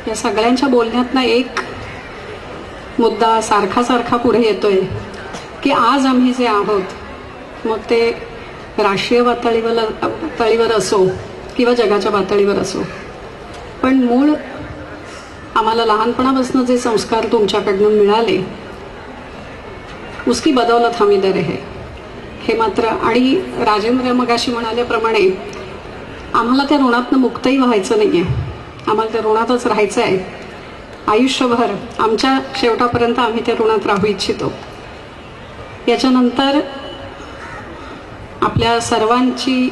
या सगळ्यांच्या बोलण्यातनं एक मुद्दा सारखा सारखा पुढे येतोय की आज आम्ही जे आहोत मग ते राष्ट्रीय पातळीवर असो किंवा जगाच्या पातळीवर असो, पण मूळ आम्हाला लहानपणापासून जे संस्कार तुमच्याकडून मिळाले उसकी बदौलत हम इधर है हे मात्र. आणि राजेंद्र मगाशी म्हणाल्याप्रमाणे आम्हाला त्या ऋणातनं मुक्तही व्हायचं नाहीये, आम्हाला त्या ऋणातच राहायचं आहे आयुष्यभर. आमच्या शेवटापर्यंत आम्ही त्या ऋणात राहू इच्छितो. याच्यानंतर आपल्या सर्वांची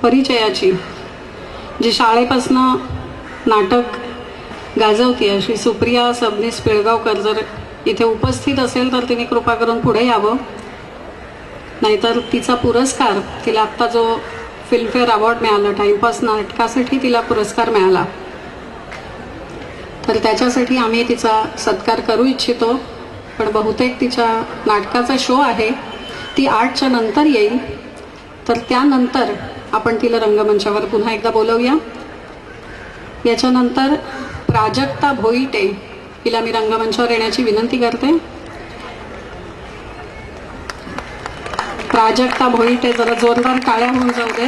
परिचयाची जी शाळेपासनं नाटक गाजवती अशी सुप्रिया सबनीस पिळगावकर जर इथे उपस्थित असेल तर तिने कृपा करून पुढे यावं, नाहीतर तिचा पुरस्कार, तिला आत्ता जो फिल्मफेअर अवॉर्ड मिळाला टाइमपास नाटकासाठी तिला पुरस्कार मिळाला, तर त्याच्यासाठी आम्ही तिचा सत्कार करू इच्छितो. पण बहुतेक तिच्या नाटकाचा शो आहे, ती 8च्या नंतर येईल, तर त्यानंतर आपण तिला रंगमंचावर पुन्हा एकदा बोलवूया. याच्यानंतर प्राजक्ता भोईटे हिला मी रंगमंचावर येण्याची विनंती करते. प्राजक्ता भोईटे, जरा जोरदार टाळ्या होऊन जाऊ दे.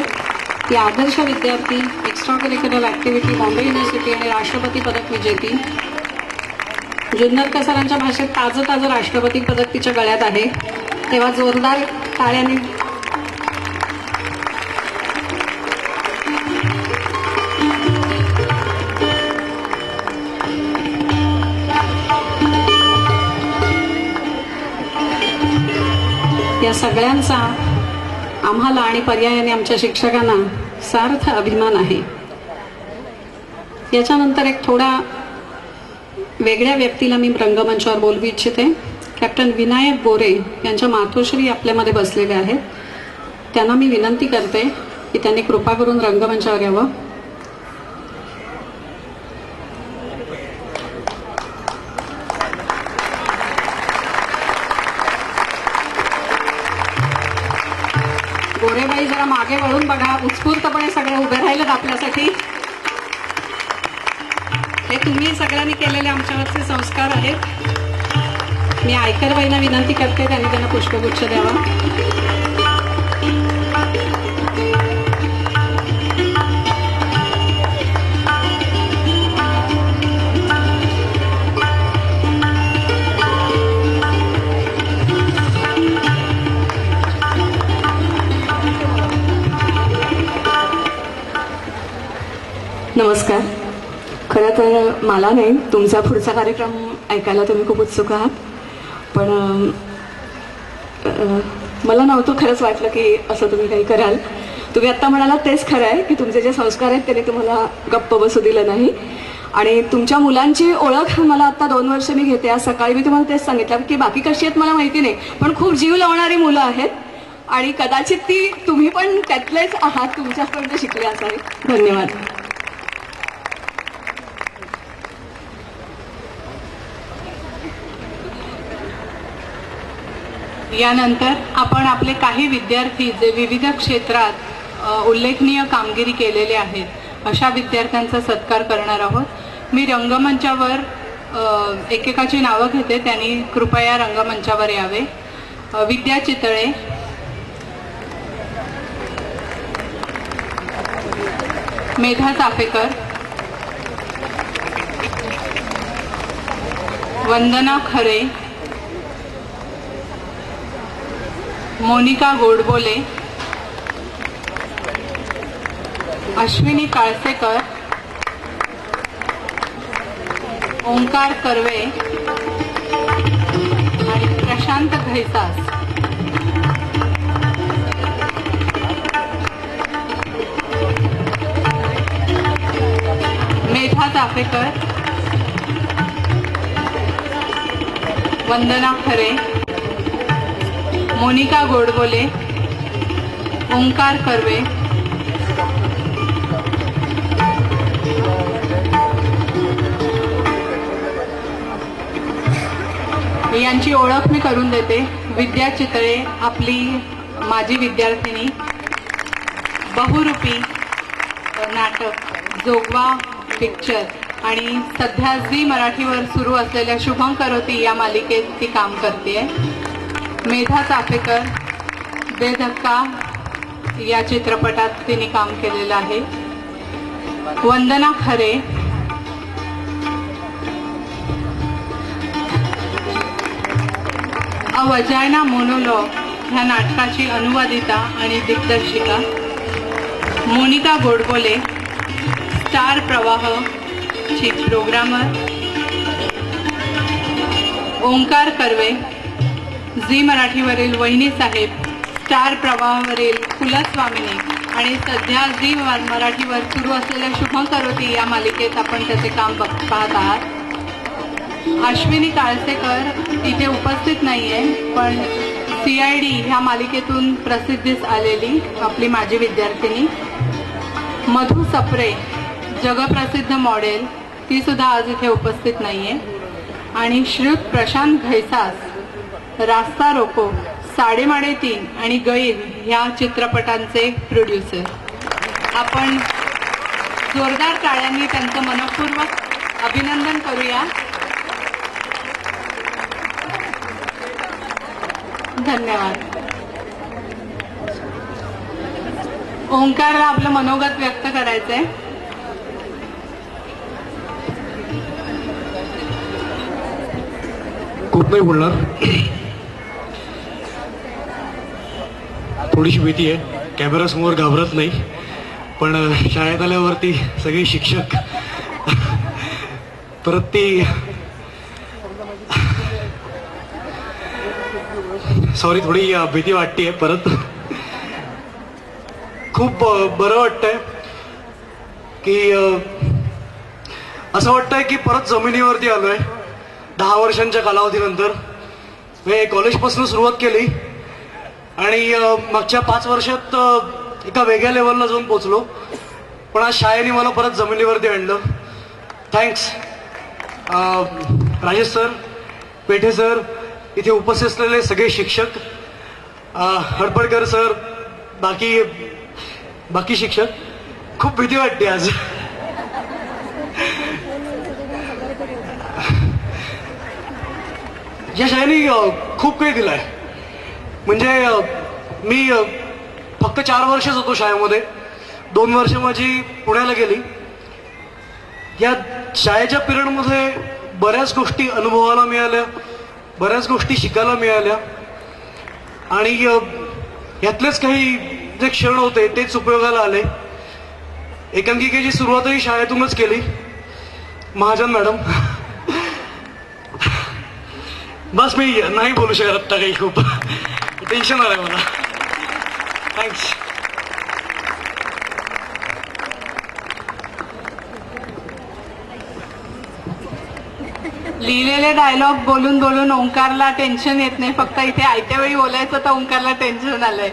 ती आदर्श विद्यार्थी, extra curricular activity, Bombay university आणि राष्ट्रपती पदक विजेती. जुन्नरकर सरांच्या भाषेत ताजं राष्ट्रपती पदक तिच्या गळ्यात आहे, तेव्हा जोरदार टाळ्यांनी. या सगळ्यांचा आम्हाला आणि पर्यायाने आमच्या शिक्षकांना सार्थ अभिमान आहे. याच्यानंतर एक थोडा वेगळ्या व्यक्तीला मी रंगमंचावर बोलवू इच्छिते. कॅप्टन विनायक गोरे यांच्या मातोश्री आपल्यामध्ये बसलेले आहेत. त्यांना मी विनंती करते की त्यांनी कृपा करून रंगमंचावर यावं. गोरेबाई जरा मागे वळून बघा, उत्स्फूर्तपणे सगळे उभे राहिलेत आपल्यासाठी. हे तुम्ही सगळ्यांनी केलेले आमच्यावरचे संस्कार आहेत. मी आयकरबाईंना विनंती करते त्यांनी त्यांना पुष्पगुच्छ द्यावा. नमस्कार. खरं तर मला नाही, तुमचा पुढचा कार्यक्रम ऐकायला तुम्ही खूप उत्सुक आहात, पण मला नव्हतं खरंच वाटलं की असं तुम्ही काही कराल. तुम्ही आत्ता म्हणाला तेच खरं आहे की तुमचे जे संस्कार आहेत त्यांनी तुम्हाला गप्प बसू दिलं नाही. आणि तुमच्या मुलांची ओळख मला आता 2 वर्ष मी घेते. आज सकाळी मी तुम्हाला तेच सांगितलं की बाकी कशी आहेत मला माहिती नाही, पण खूप जीव लावणारी मुलं आहेत आणि कदाचित ती तुम्ही पण त्यातलेच आहात, तुमच्यापर्यंत शिकले असावे. धन्यवाद. यानंतर आपण आपले काही विद्यार्थी जे विविध क्षेत्रात उल्लेखनीय कामगिरी केलेले आहेत अशा विद्यार्थ्यांचा सत्कार करणार आहोत. मी रंगमंचावर एकेकाची नावं घेते, त्यांनी कृपया रंगमंचावर यावे. विद्या चितळे, मेधा चाफेकर, वंदना खरे, मोनिका गोडबोले, अश्विनी काळसेकर, ओंकार कर्वे आणि प्रशांत घैसास. मेधा चाफेकर, वंदना खरे, मोनिका गोडबोले, ओंकार कर्वे, यांची ओळख मी करून देते. विद्या चितळे आपली माजी विद्यार्थिनी, बहुरूपी नाटक जोगवा पिक्चर आणि सध्या झी मराठीवर सुरू असलेल्या शुभम करोती या मालिकेत ती काम करते. मेधा चाफेकर बेधक्का या चित्रपटात तिने काम केलेलं आहे. वंदना खरे अ वजायना मोनोलॉग ह्या नाटकाची अनुवादिता आणि दिग्दर्शिका. मोनिका गोडबोले स्टार प्रवाह ची प्रोग्रामर. ओंकार कर्वे झी मराठीवरील वहिनी साहेब, स्टार प्रवाहावरील कुलस्वामिनी आणि सध्या झी मराठीवर सुरू असलेल्या शुभम करोती या मालिकेत आपण त्याचे काम पाहत आहात. अश्विनी काळसेकर इथे उपस्थित नाहीये, पण CID ह्या मालिकेतून प्रसिद्धीस आलेली आपली माजी विद्यार्थिनी. मधु सप्रे जगप्रसिद्ध मॉडेल, ती सुद्धा आज इथे उपस्थित नाहीये. आणि श्रुत प्रशांत घैसास रास्ता रोको, साडेमाडे 3 आणि गैर ह्या चित्रपटांचे प्रोड्युसर. आपण जोरदार टाळ्यांनी त्यांचं मनपूर्वक अभिनंदन करूया. धन्यवाद. ओंकारला आपलं मनोगत व्यक्त करायचंय. खूप नाही बोलणार, थोडीशी भीती आहे, कॅमेरासमोर घाबरत नाही, पण शाळेत आल्यावरती सगळे शिक्षक परत ती सॉरी थोडी भीती वाटतेय. परत खूप बरं वाटतंय की असं वाटतंय की परत जमिनीवरती आलोय 10 वर्षांच्या कालावधीनंतर. मी कॉलेजपासून सुरुवात केली आणि मागच्या 5 वर्षात एका वेगळ्या लेवलला जाऊन पोचलो, पण आज शाळेने मला परत जमिनीवरती आणलं. थँक्स राजेश सर, पेठे सर, इथे उपस्थित असलेले सगळे शिक्षक, हडपडकर सर, बाकी शिक्षक. खूप भीती वाटते आज. या शाळेने खूप काही दिलंय. म्हणजे मी फक्त 4 वर्षच होतो शाळेमध्ये, 2 वर्ष माझी पुण्याला गेली. या शाळेच्या पिरियडमध्ये बऱ्याच गोष्टी अनुभवायला मिळाल्या, बऱ्याच गोष्टी शिकायला मिळाल्या आणि यातलेच काही जे क्षण होते तेच उपयोगाला आले. एकांकिकेची सुरुवातही शाळेतूनच केली. महाजन मॅडम, बस मी नाही बोलू शकत आता काही, खूप टेन्शन आलंय मला. थँक्स. लिहिलेले डायलॉग बोलून बोलून ओंकारला टेन्शन येत नाही, फक्त इथे आयत्या वेळी बोलायचं तर ओंकारला टेन्शन आलंय.